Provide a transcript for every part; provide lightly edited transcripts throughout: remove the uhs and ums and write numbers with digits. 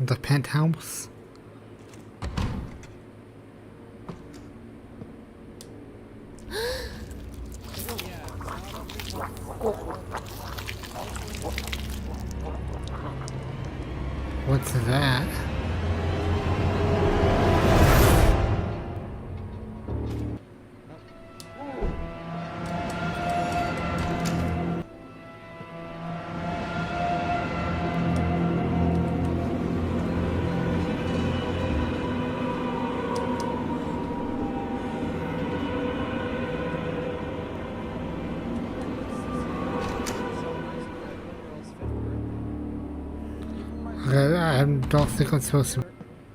The penthouse. What's that? I don't think I'm supposed to.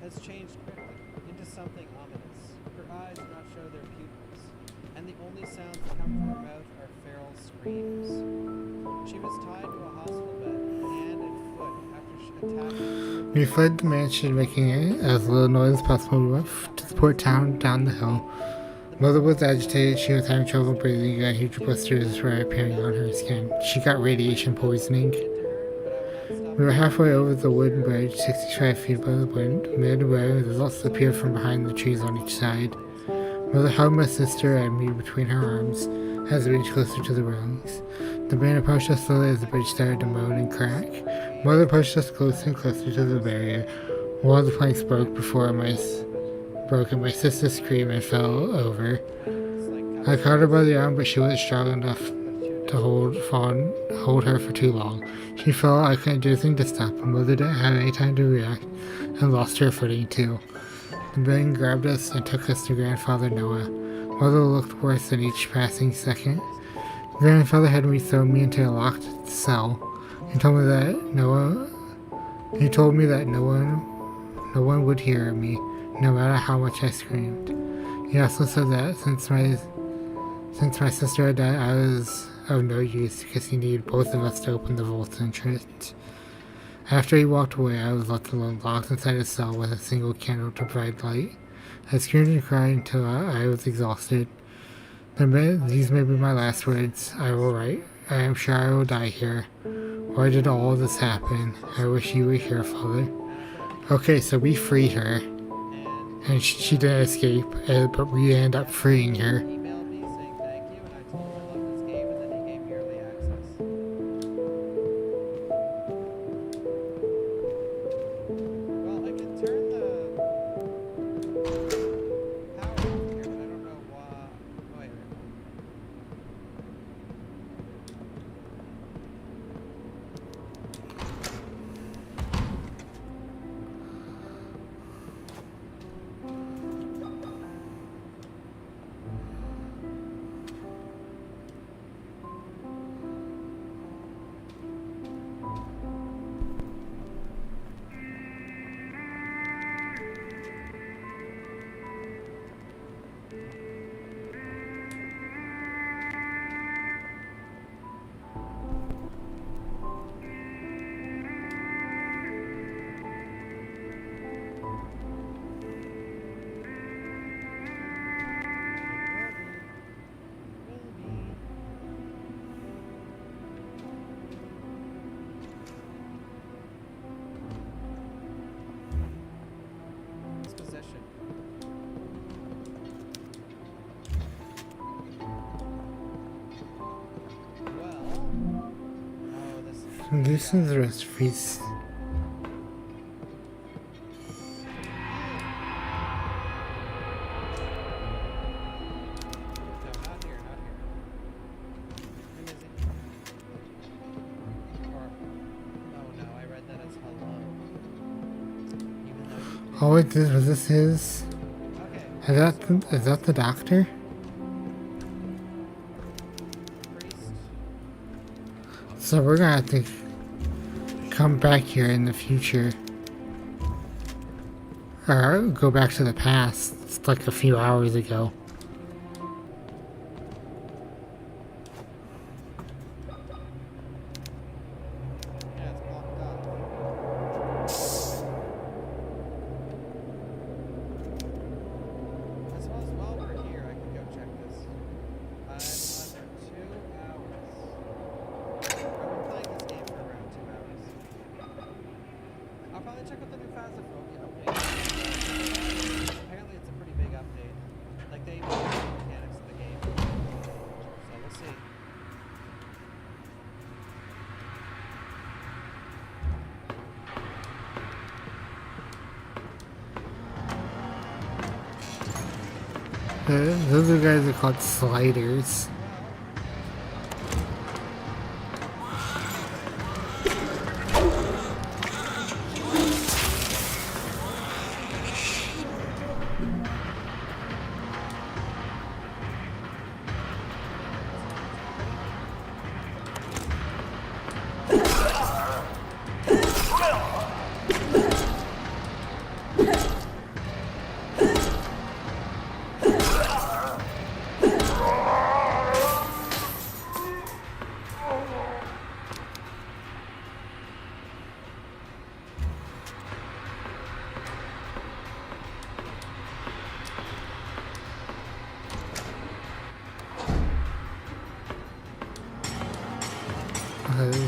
Has changed quickly into something ominous. Her eyes do not show their pupils, and the only sounds that come from her mouth are feral screams. She was tied to a hospital bed, hand and foot, after she attacked. We fled the mansion, making as little noise as possible. We went to the port town down the hill. Mother was agitated. She was having trouble breathing, and huge blisters were appearing on her skin. She got radiation poisoning. We were halfway over the wooden bridge, 65 feet above the wind. Midway, results appeared from behind the trees on each side. Mother hugged my sister and me between her arms as we reached closer to the railings. The band approached us slowly as the bridge started to moan and crack. Mother pushed us closer and closer to the barrier. One of the planks broke and my sister screamed and fell over. I caught her by the arm, but she wasn't strong enough to hold her for too long. She fell. I couldn't do anything to stop her. Mother didn't have any time to react and lost her footing too. The band grabbed us and took us to Grandfather Noah. Mother looked worse than each passing second. Grandfather had me throw me into a locked cell. He told me that no one would hear me, no matter how much I screamed. He also said that since my sister had died, I was of no use because he needed both of us to open the vault's entrance. After he walked away, I was left alone, locked inside a cell with a single candle to provide light. I screamed and cried until I was exhausted. These may be my last words I will write. I am sure I will die here. Why did all of this happen? I wish you were here, Father. Okay, so we freed her. And she didn't escape, but we ended up freeing her. Emailed me saying thank you, and I told him I loved this game, and then he gave me early access. Well, I can turn the power off here, but I don't know why. Oh, wait. Disposition. Well, oh, This is the rest of his. no, not here, not here. Who is it? Or, oh no, I read that as hello. Even though. Oh, wait, was this his? Okay. Is that the doctor? Priest. So we're gonna have to come back here in the future. Or go back to the past. It's like a few hours ago. Yeah, it's blocked up. I suppose while we're here, I can go check this. I'm under 2 hours. I've been playing this game for around 2 hours. I'll finally check out the new Phasmophobia update. Apparently it's a pretty big update. Like they improved the mechanics of the game. So we'll see. Those are guys are called sliders.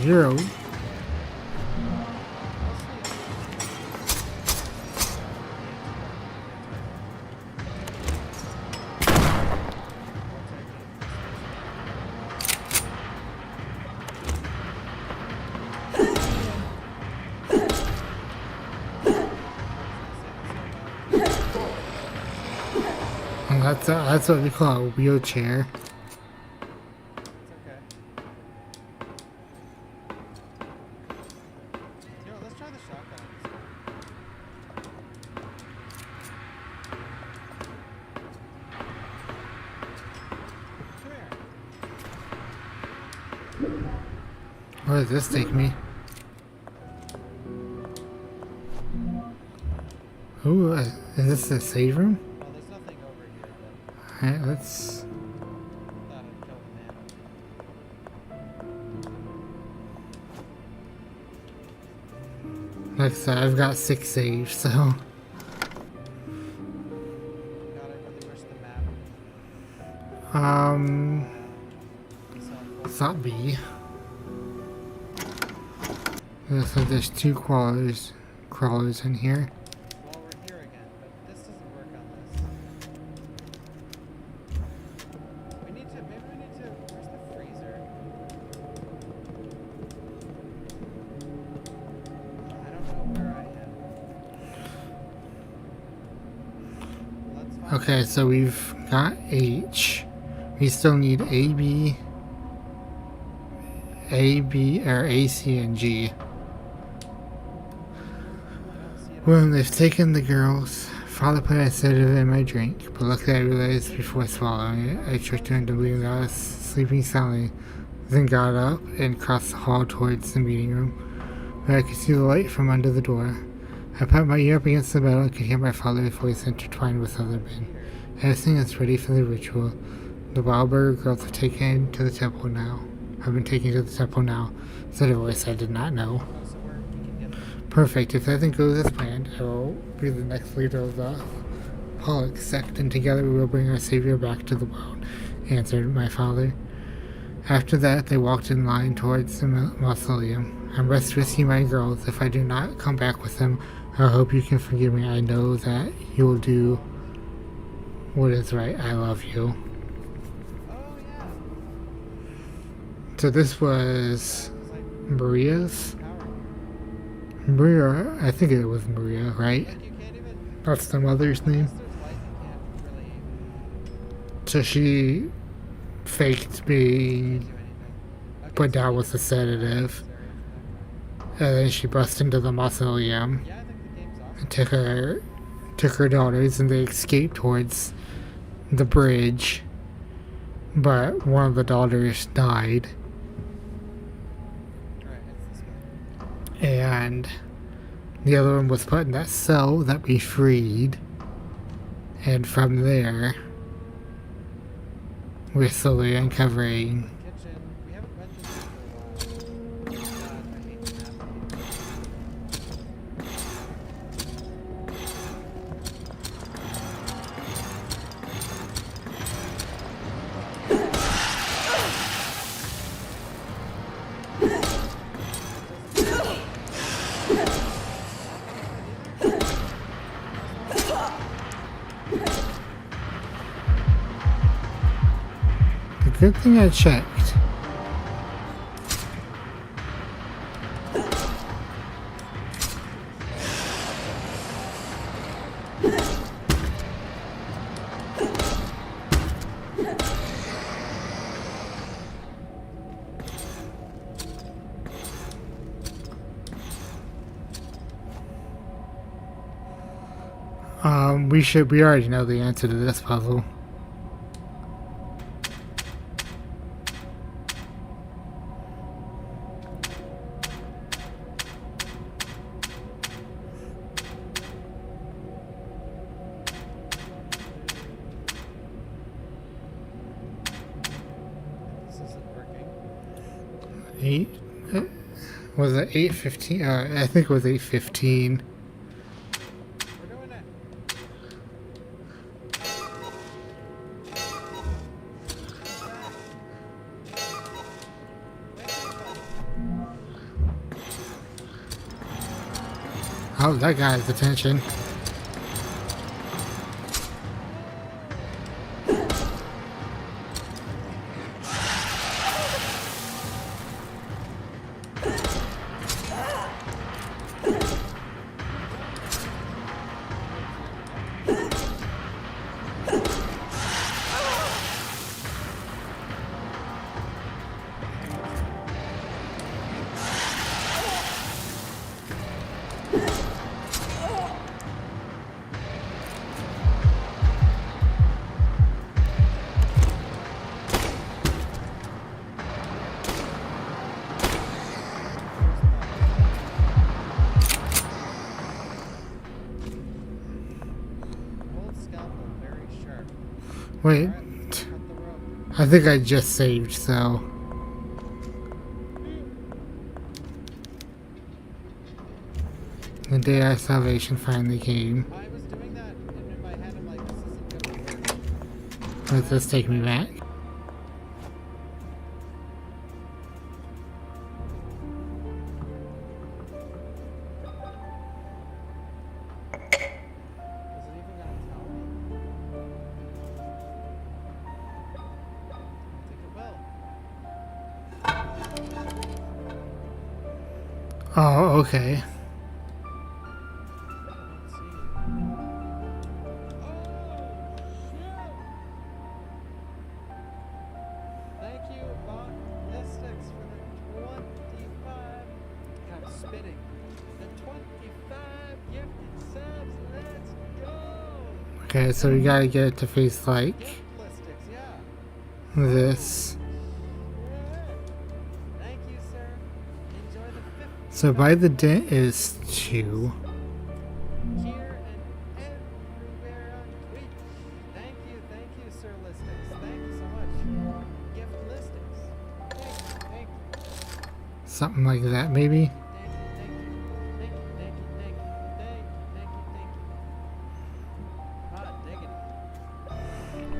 Zero. And that's what we call a wheelchair. It's okay. You know, let's try the shotgun. Come here. Where does this take me? Ooh, is this the save room? Well, there's nothing over here, but Alright, let's... thought I'd kill the man. Like I said, I've got 6 saves, so... God, I really wish the map It's not B. So there's 2 crawlers in here. Well, we're here again, but this doesn't work on this. Maybe we need to, where's the freezer? I don't know where I am. Let's find Okay, so we've got H. We still need A, B, or A, C, and G. I don't see it. Well, they've taken the girls. Father put a sedative in my drink, but luckily I realized before swallowing it, I tricked her into believing that I was sleeping soundly, then got up and crossed the hall towards the meeting room, where I could see the light from under the door. I put my ear up against the metal and could hear my father's voice intertwined with other men. Everything is ready for the ritual. The Wildberg girls are taken to the temple now. I've been taken to the temple now, said a voice I did not know. Oh, so we can get them. Perfect. If everything goes as planned, I will be the next leader of the Pollock sect, and together we will bring our savior back to the world, answered my father. After that, they walked in line towards the mausoleum. I must rescue my girls. If I do not come back with them, I hope you can forgive me. I know that you will do what is right. I love you. Oh, yeah. So this was It was like Maria's? power. Maria, I think it was Maria, right? Like you can't even, That's the mother's name. unless there's light, you can't really So she faked being do anything. Okay, put so down we with the can- sedative, and then she burst into the mausoleum Yeah, I think the game's awesome. and took her daughters, and they escaped towards the bridge. But one of the daughters died, Alright, it's this way. and the other one was put in that cell that we freed. And from there, we're slowly uncovering. Kitchen. We haven't read this for a while. God, I hate the map. Good thing I checked. We already know the answer to this puzzle. This isn't working. 8? Was it 8:15? I think it was 8:15. We're doing it. Oh, that got his attention. Old scalpel, very sharp. Wait, Alright, cut the rope. I think I just saved, so. The day our salvation finally came. I was doing that, and in my head I'm like, this isn't gonna work. Let this take me back. Is it even gonna tell me? I think it will. Oh, okay. Let's see. Oh, shit! Thank you, Ballistics, for the 25. God, I'm spitting. The 25 gifted subs. Let's go! Okay, so we gotta get it to face like Ballistics, yeah. this. Thank you, sir. Enjoy the 50 So by the dent is 2. here and everywhere on Twitch. Thank you, Sir Listics. Thank you so much. Gift Listics. Thank you. Something like that, maybe. Thank you. Ah, diggity.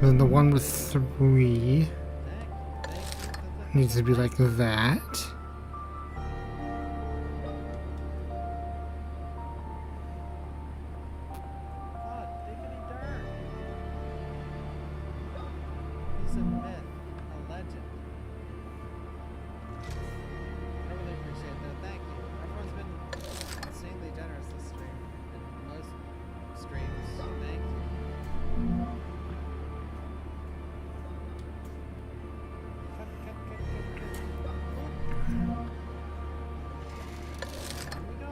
Then the one with 3 Thank you. needs to be like that. Ah, diggity darn. He's a myth, a legend. I really appreciate that. Thank you. Everyone's been insanely generous this stream. And most streams. Thank you. Here we go.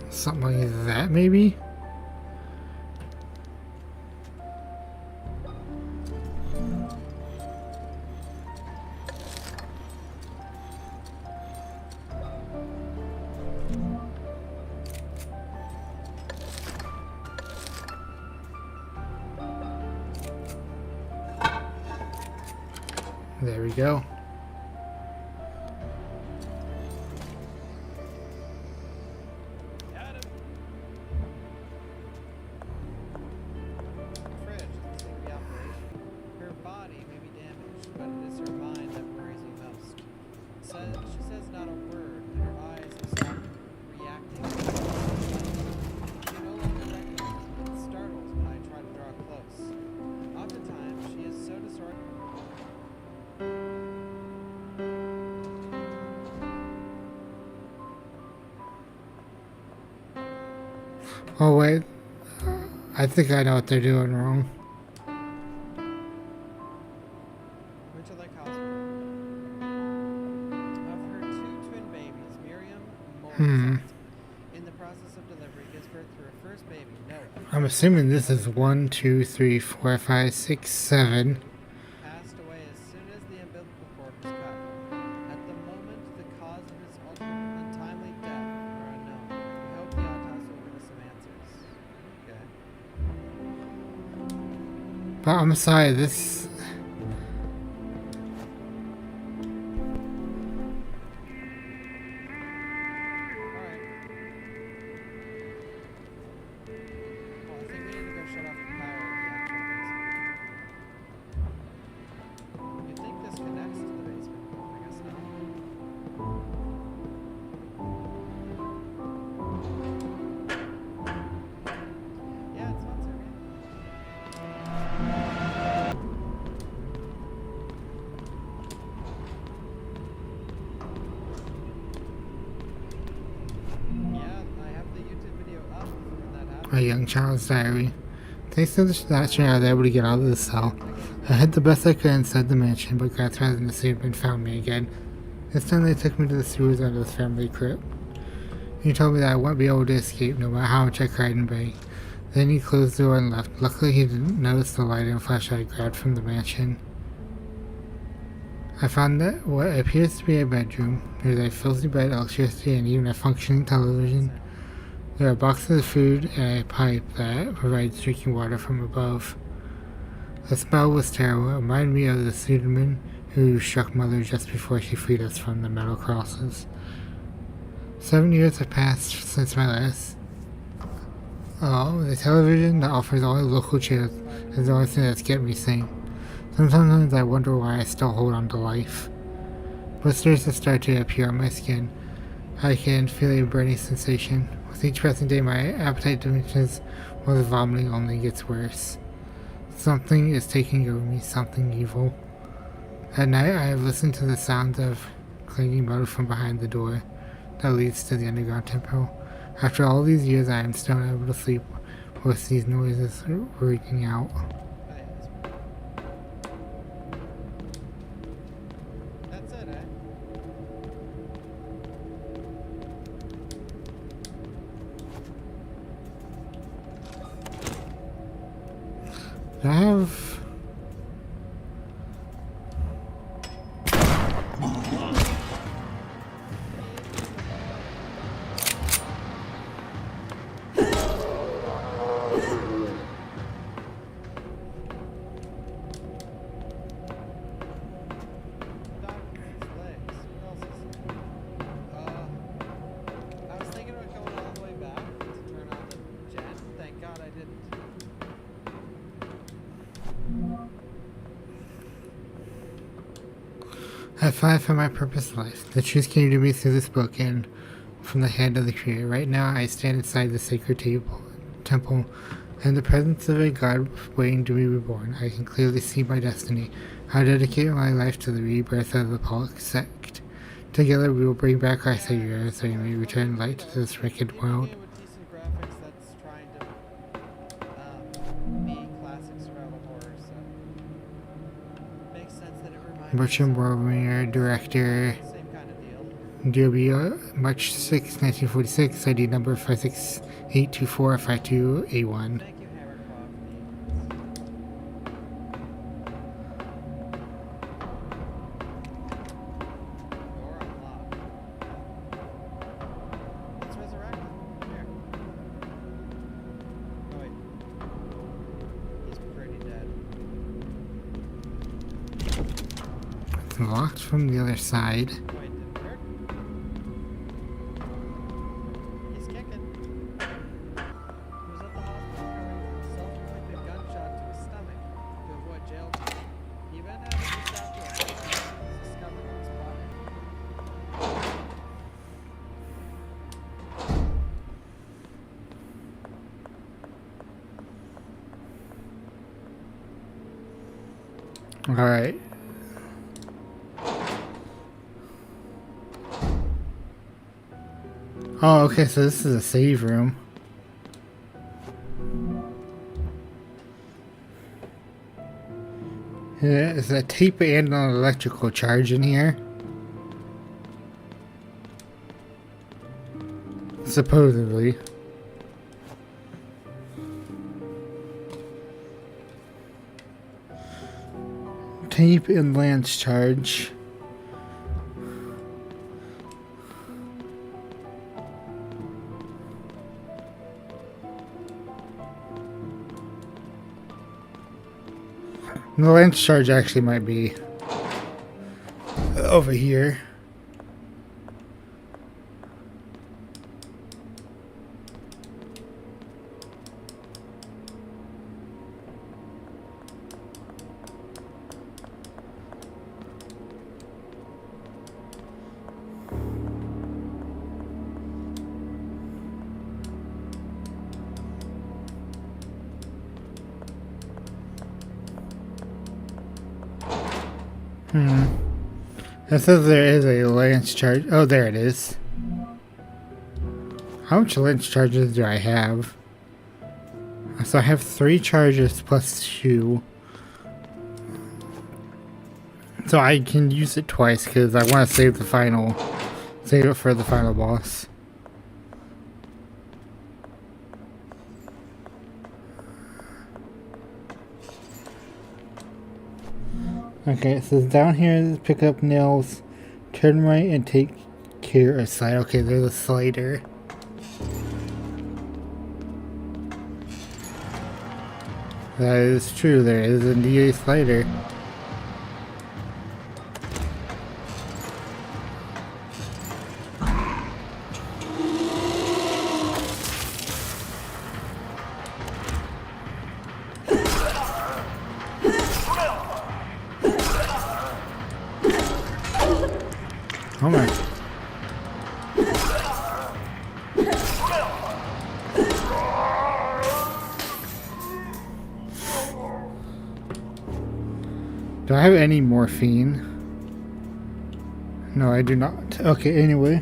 Something like that, maybe. There we go. Got him. Fridge doesn't seem to be operational. Her body may be damaged, but it is her mind that worries me most. She says not a word, and her eyes have stopped reacting. She no longer recognizes me and startles when I try to draw close. Oftentimes, Oh wait, I think I know what they're doing wrong. Winter Lake Hospital. Of her 2 twin babies, Miriam Hmm. Morissette, in the process of delivery, gives birth to her first baby, Noah. I'm assuming this is 1, 2, 3, 4, 5, 6, 7. Passed away as soon as the umbilical cord was cut. At the moment, the cause of his ultimate untimely death are unknown. We hope the autopsy will give us some answers. Okay. But I'm sorry, this. Alright. Well, I think we need to go shut off the power in the actual basement. You'd think this connects to the basement, but I guess not. Yeah, it's not serving. Yeah, I have the YouTube video up for when that happened. A young child's diary. Thanks to the distraction, I was able to get out of the cell. I hid the best I could inside the mansion, but God's presence had been found me again. This time they took me to the sewers under the family crypt. He told me that I wouldn't be able to escape no matter how much I cried and begged. Then he closed the door and left. Luckily he didn't notice the light and flashlight I grabbed from the mansion. I found that what appears to be a bedroom. There's a filthy bed, electricity, and even a functioning television. There are boxes of food and a pipe that provides drinking water from above. The smell was terrible. It reminded me of the pseudonym who struck Mother just before she freed us from the metal crosses. 7 years have passed since my last. Oh, the television that offers only local channels is the only thing that's kept me sane. Sometimes I wonder why I still hold on to life. Blisters have started to appear on my skin. I can feel a burning sensation. With each passing day, my appetite diminishes while the vomiting only gets worse. Something is taking over me, something evil. At night, I have listened to the sounds of clanging metal from behind the door that leads to the underground temple. After all these years, I am still unable to sleep with these noises ringing out. Oh, yeah, this one. That's it, eh? Do I have... Doctor's legs. What else is there? I was thinking about going all the way back to turn on the gen. Thank God I didn't. I fight for my purpose in life. The truth came to me through this book and from the hand of the Creator. Right now, I stand inside the sacred temple in the presence of a God waiting to be reborn. I can clearly see my destiny. I dedicate my life to the rebirth of the Pollock sect. Together, we will bring back our Savior so he may return light to this wicked world. Game with decent graphics that's trying to be classic survival horror, so makes sense that it reminds Bertram Boromir, director, same kind of deal. DOB, March 6, 1946, ID number 5682452A1. Thank you, Hammercroft. Door unlocked. Let's resurrect him. Here. Oh wait. He's pretty dead. It's locked from the other side. Wait, didn't work? He's kicking. He was at the hospital carrying a self-inflicted gunshot to his stomach to avoid jail time. The event happened just after a was discovered on his body. Alright. Oh, okay, so this is a save room. There's a tape and an electrical charge in here. Supposedly. Tape and lance charge. The lance charge actually might be over here. It says there is a lance charge. Oh, there it is. How much lance charges do I have? So I have 3 charges plus 2. So I can use it twice because I want to save it for the final boss. Okay, it says down here, pick up nails, turn right and take care of slide. Okay, there's a slider. That is true, there is indeed a slider. Oh my. Do I have any morphine? No, I do not. Okay, anyway.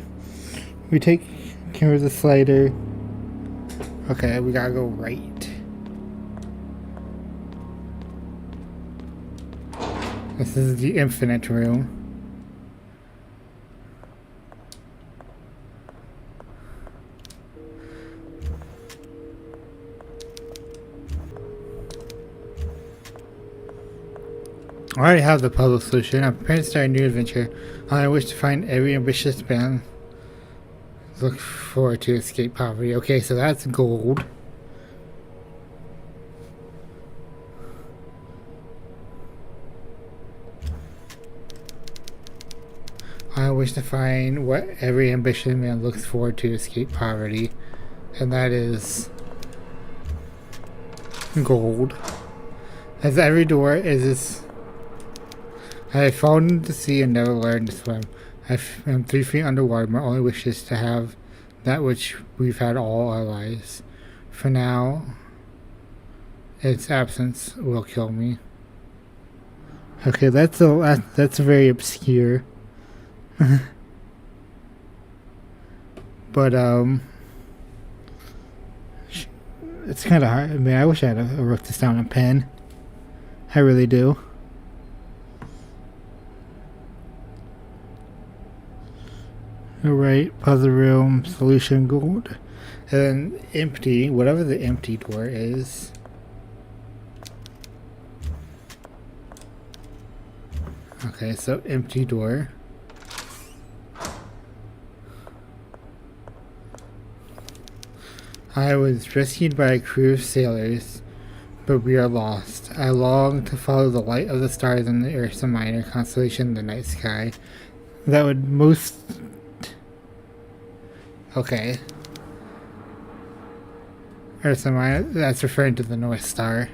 We take care of the slider. Okay, we gotta go right. This is the infinite room. I already have the puzzle solution. I'm prepared to start a new adventure. I wish to find every ambitious man. Look forward to escape poverty. Okay, so that's gold. I wish to find what every ambitious man looks forward to escape poverty. And that is gold. As every door is this. I have fallen into the sea and never learned to swim. I am 3 feet underwater. My only wish is to have that which we've had all our lives. For now, its absence will kill me. Okay, that's very obscure. But it's kind of hard. I mean, I wish I had wrote this down in pen. I really do. Alright, puzzle room, solution, gold. And then empty, whatever the empty door is. Okay, so empty door. I was rescued by a crew of sailors, but we are lost. I long to follow the light of the stars in the Ursa Minor constellation in the night sky. That would most... Okay. Ursa Minor, that's referring to the North Star.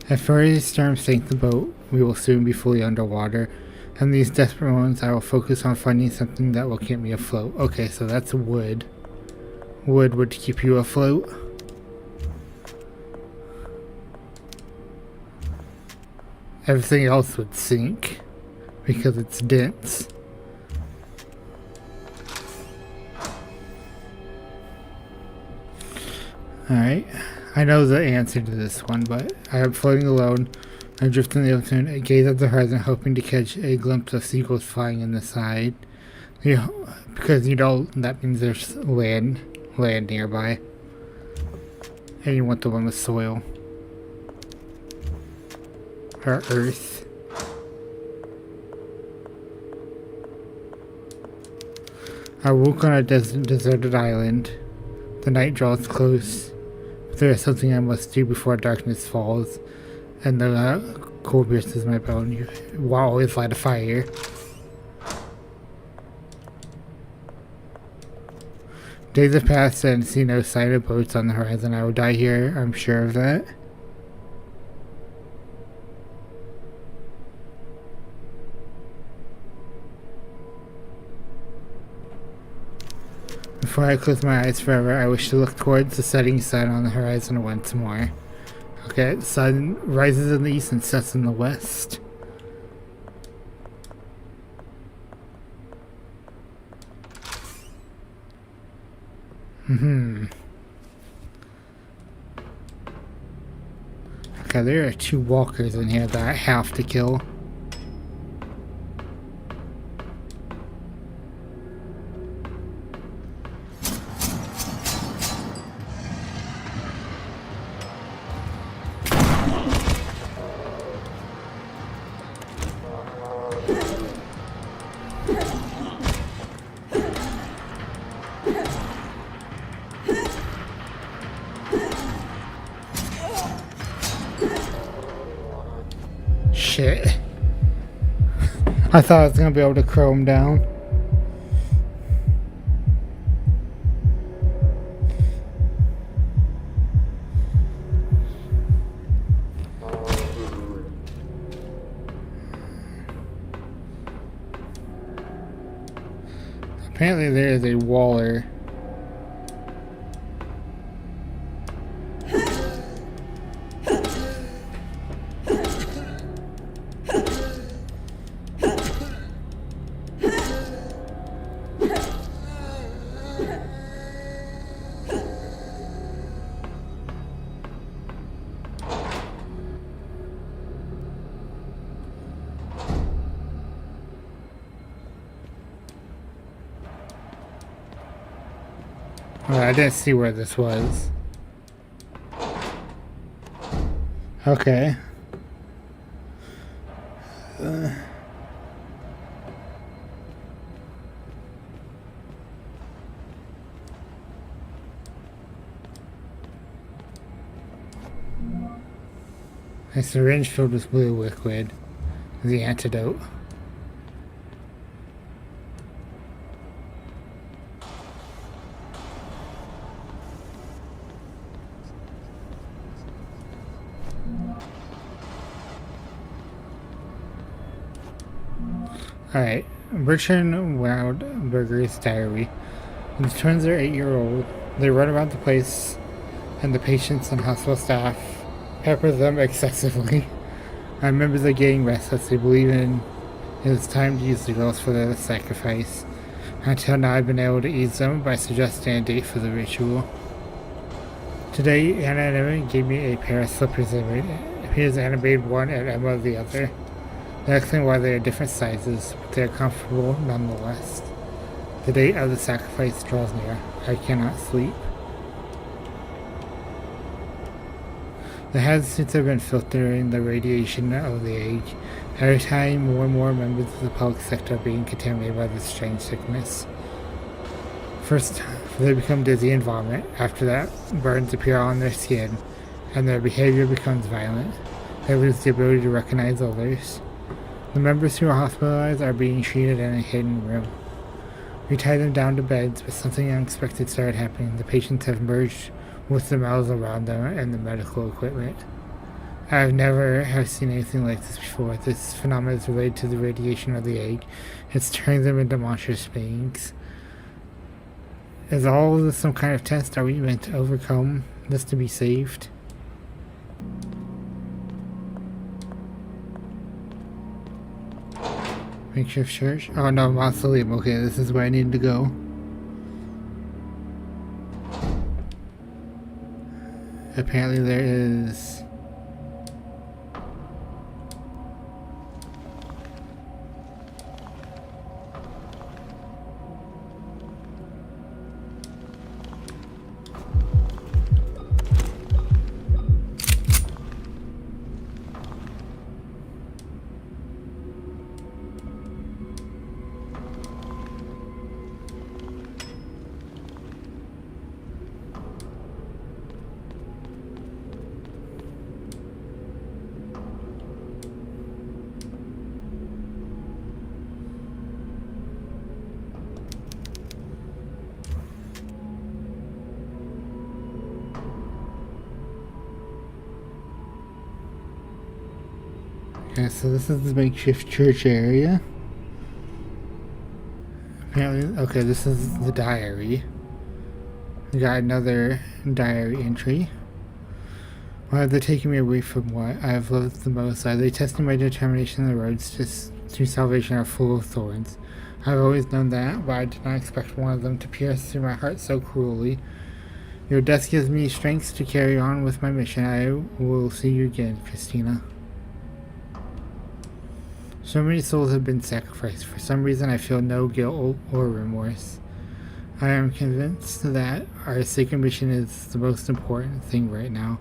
If further storm sink the boat, we will soon be fully underwater. In these desperate moments, I will focus on finding something that will keep me afloat. Okay, so that's wood. Wood would keep you afloat. Everything else would sink because it's dense. Alright. I know the answer to this one, but I am floating alone. I drift in the ocean. I gaze at the horizon, hoping to catch a glimpse of seagulls flying in the side. Because you know that means there's land nearby. And you want the one with soil. Or earth. I woke on a deserted island. The night draws close. But there is something I must do before darkness falls. And the cold pierces my bone. You will always light a fire. Days have passed and see no sign of boats on the horizon. I will die here, I'm sure of that. Before I close my eyes forever, I wish to look towards the setting sun on the horizon once more. Okay, the sun rises in the east and sets in the west. Okay, there are 2 walkers in here that I have to kill. Shit. I thought I was gonna be able to crow him down. Apparently there is a waller. I didn't see where this was. Okay. A syringe filled with blue liquid. The antidote. Alright, Bertrand Wildberger's diary. When the twins are 8-year-old, they run around the place, and the patients and hospital staff pepper them excessively. I remember them getting restless. They believe it is time to use the girls for their sacrifice. Until now, I've been able to ease them by suggesting a date for the ritual. Today, Anna and Emma gave me a pair of slippers. It appears Anna made one and Emma the other. They explain why they are different sizes, but they are comfortable nonetheless. The date of the sacrifice draws near. I cannot sleep. The hazard suits have been filtering the radiation of the egg. Every time, more and more members of the public sector are being contaminated by this strange sickness. First, they become dizzy and vomit. After that, burns appear on their skin, and their behavior becomes violent. They lose the ability to recognize others. The members who are hospitalized are being treated in a hidden room. We tie them down to beds, but something unexpected started happening. The patients have merged with the mouths around them and the medical equipment. I have seen anything like this before. This phenomenon is related to the radiation of the egg. It's turning them into monstrous beings. Is all of this some kind of test? Are we meant to overcome this to be saved? Makeshift church? Oh no, Mausoleum. Okay, this is where I need to go. Apparently there is... Okay, so this is the makeshift church area. Apparently, okay, this is the diary. We got another diary entry. Why are they taking me away from what I have loved the most? Are they testing my determination? The roads to salvation are full of thorns. I've always known that, but I did not expect one of them to pierce through my heart so cruelly. Your death gives me strength to carry on with my mission. I will see you again, Christina. So many souls have been sacrificed. For some reason, I feel no guilt or remorse. I am convinced that our sacred mission is the most important thing right now.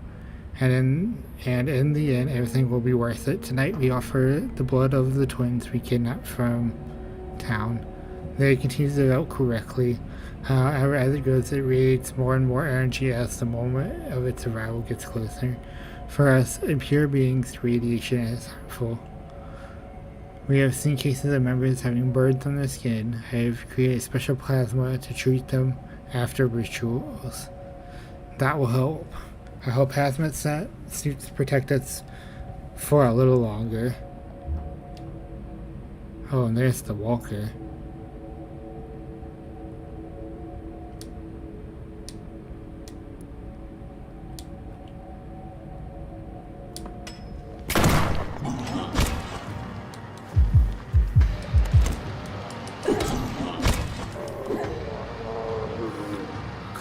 And in the end, everything will be worth it. Tonight, we offer the blood of the twins we kidnapped from town. They continue to develop correctly. However, as it goes, it radiates more and more energy as the moment of its arrival gets closer. For us, impure beings, radiation is harmful. We have seen cases of members having burns on their skin. I have created special plasma to treat them after rituals. That will help. I hope hazmat suits protect us for a little longer. Oh, and there's the walker.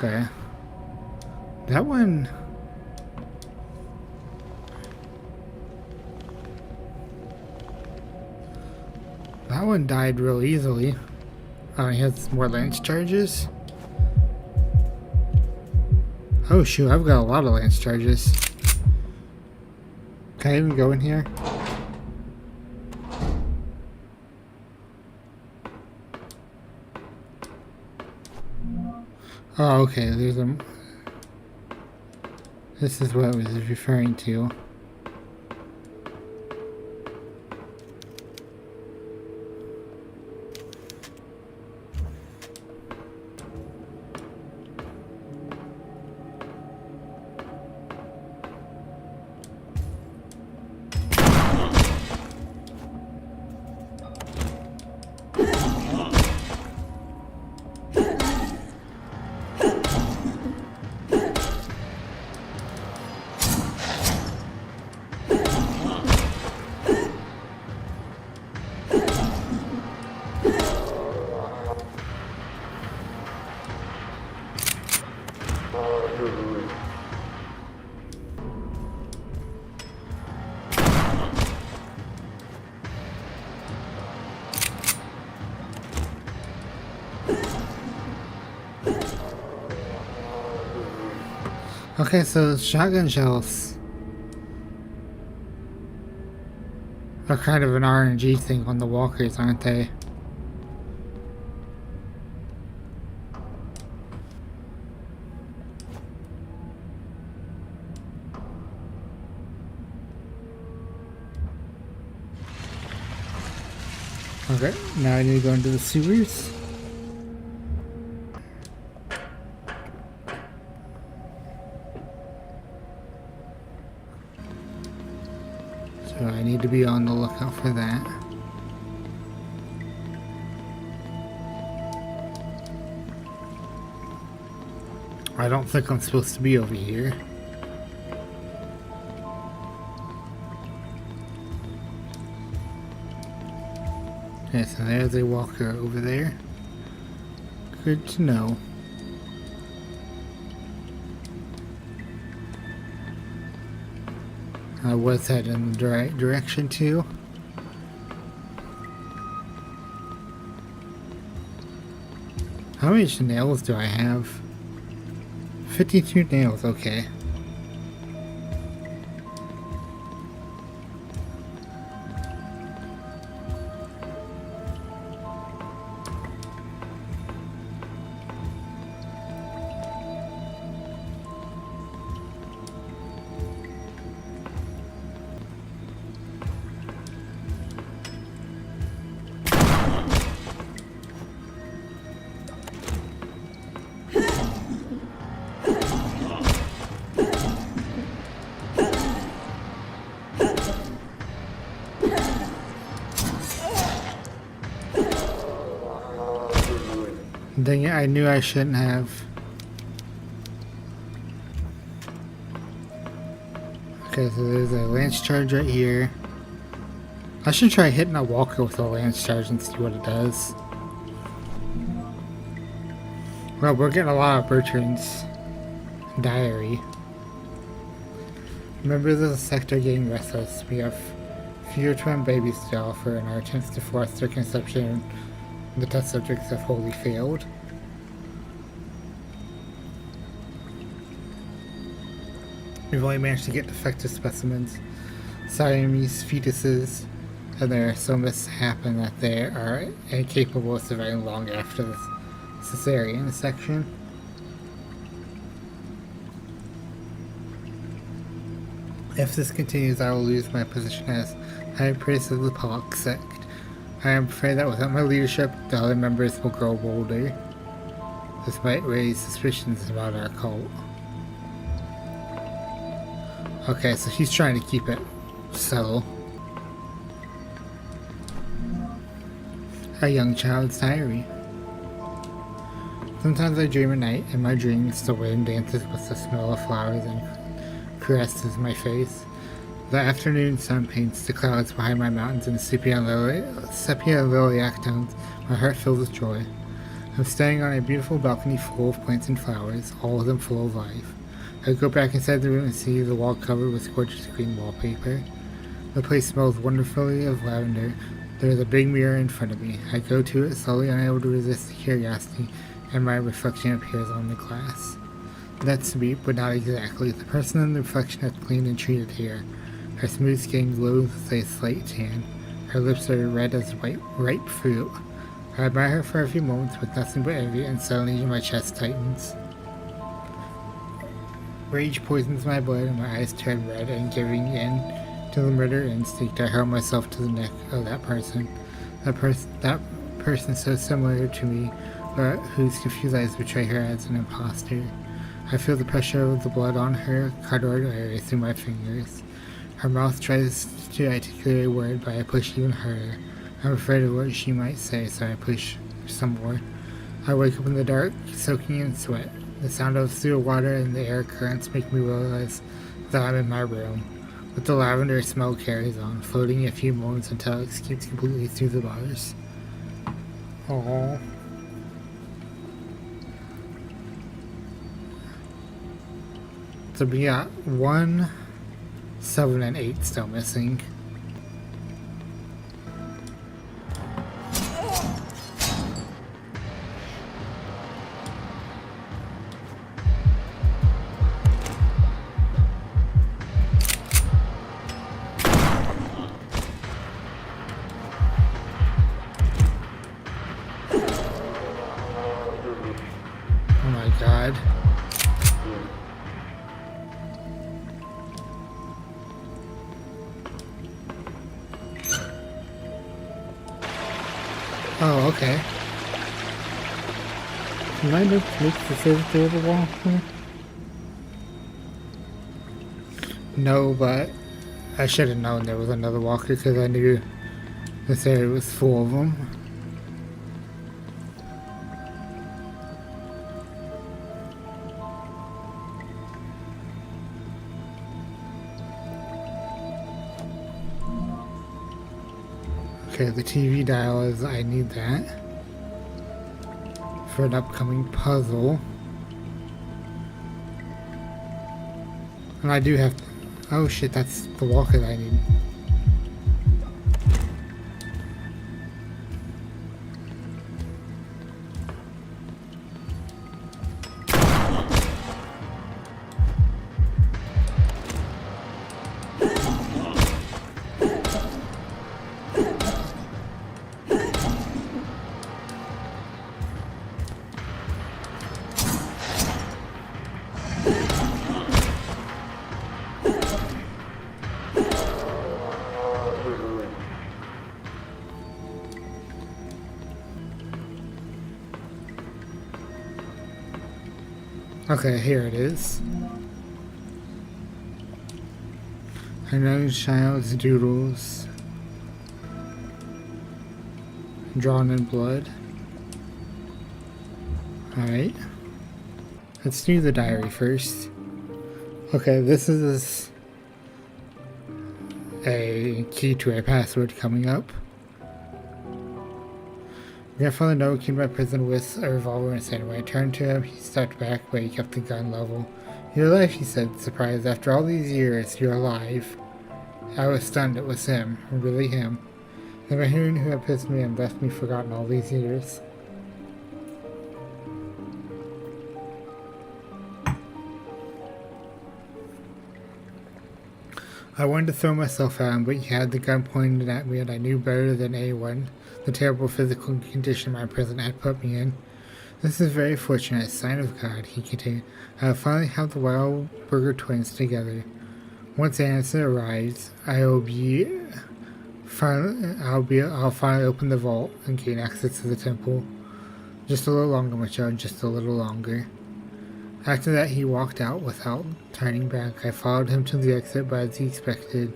Okay. That one... That one died real easily. Oh, he has more lance charges? Oh shoot, I've got a lot of lance charges. Can I even go in here? Oh, okay, there's a... This is what I was referring to. Okay, so shotgun shells are kind of an RNG thing on the walkers, aren't they? Okay, now I need to go into the sewers. So I need to be on the lookout for that. I don't think I'm supposed to be over here. Okay, so there's a walker over there. Good to know. I was heading in the right direction too. How many nails do I have? 52 nails, okay. Dang it, I knew I shouldn't have. Okay, so there's a lance charge right here. I should try hitting a walker with a lance charge and see what it does. Well, we're getting a lot of Bertrand's diary. Members of the sector getting restless. We have fewer twin babies to offer, and our attempts to force their conception, the test subjects have wholly failed. We've only managed to get defective specimens, Siamese fetuses, and they are so mishappen that they are incapable of surviving long after the cesarean section. If this continues, I will lose my position as high priest of the Pollock sect. I am afraid that without my leadership, the other members will grow bolder. This might raise suspicions about our cult. Okay, so he's trying to keep it subtle. A young child's diary. Sometimes I dream at night. In my dreams, the wind dances with the smell of flowers and caresses my face. The afternoon sun paints the clouds behind my mountains in sepia lilac tones. My heart fills with joy. I'm standing on a beautiful balcony full of plants and flowers, all of them full of life. I go back inside the room and see the wall covered with gorgeous green wallpaper. The place smells wonderfully of lavender. There is a big mirror in front of me. I go to it, slowly unable to resist the curiosity, and my reflection appears on the glass. That's sweet, but not exactly. The person in the reflection has cleaned and treated hair. Her smooth skin glows with a slight tan. Her lips are red as ripe fruit. I admire her for a few moments with nothing but envy, and suddenly my chest tightens. Rage poisons my blood and my eyes turn red, and giving in to the murder instinct, I hurl myself to the neck of that person. That person so similar to me, but whose confused eyes betray her as an imposter. I feel the pressure of the blood on her cardboard area through my fingers. Her mouth tries to articulate a word, but I push even harder. I'm afraid of what she might say, so I push some more. I wake up in the dark, soaking in sweat. The sound of sewer water and the air currents make me realize that I'm in my room. But the lavender smell carries on, floating a few moments until it escapes completely through the bars. Aww. So we got 1, 7, and 8 still missing. Oh my god. Oh, okay. Can I make the safety of the wall here? No, but I should have known there was another walker because I knew this area was full of them. Okay, the TV dial is, I need that for an upcoming puzzle. And I do have, Oh shit, that's the walker that I need. Okay, here it is. Another child's doodles. Drawn in blood. Alright. Let's do the diary first. Okay, this is a key to a password coming up. Grandfather Noah came to my prison with a revolver and said, when I turned to him, he stepped back, but he kept the gun level. You're alive, he said, surprised. After all these years, you're alive. I was stunned. It was him. Really him. Never hearing who had pissed me and left me forgotten all these years. I wanted to throw myself at him, but he had the gun pointed at me, and I knew better than anyone the terrible physical condition my prison had put me in. This is very fortunate, sign of God, he continued. I will finally have the Wildberger twins together. Once Anderson arrives, I'll finally open the vault and gain access to the temple. Just a little longer, my child, just a little longer. After that, he walked out without turning back. I followed him to the exit, but as he expected,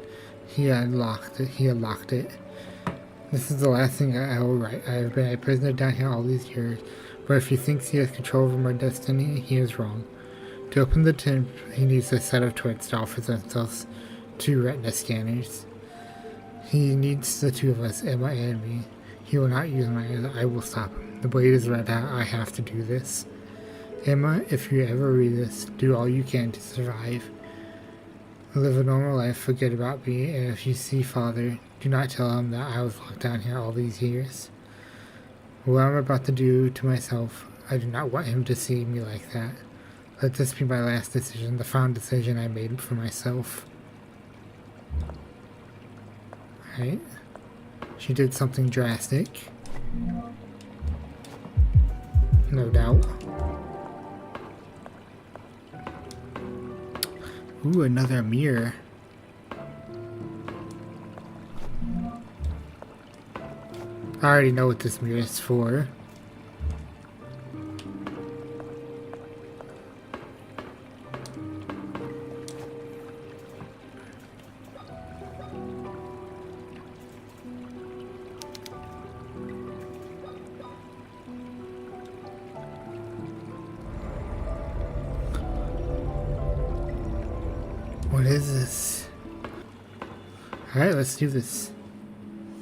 he had locked it. This is the last thing I will write. I have been a prisoner down here all these years, but if he thinks he has control over my destiny, he is wrong. To open the temp, he needs a set of twins to offer themselves 2 retina scanners. He needs the 2 of us, Emma and me. He will not use mine. I will stop him. The blade is red hot. I have to do this. Emma, if you ever read this, do all you can to survive. Live a normal life, forget about me, and if you see Father, do not tell him that I was locked down here all these years. What I'm about to do to myself, I do not want him to see me like that. Let this be my last decision, the final decision I made for myself. Right? She did something drastic. No doubt. Ooh, another mirror. I already know what this mirror is for. What is this? Alright, let's do this.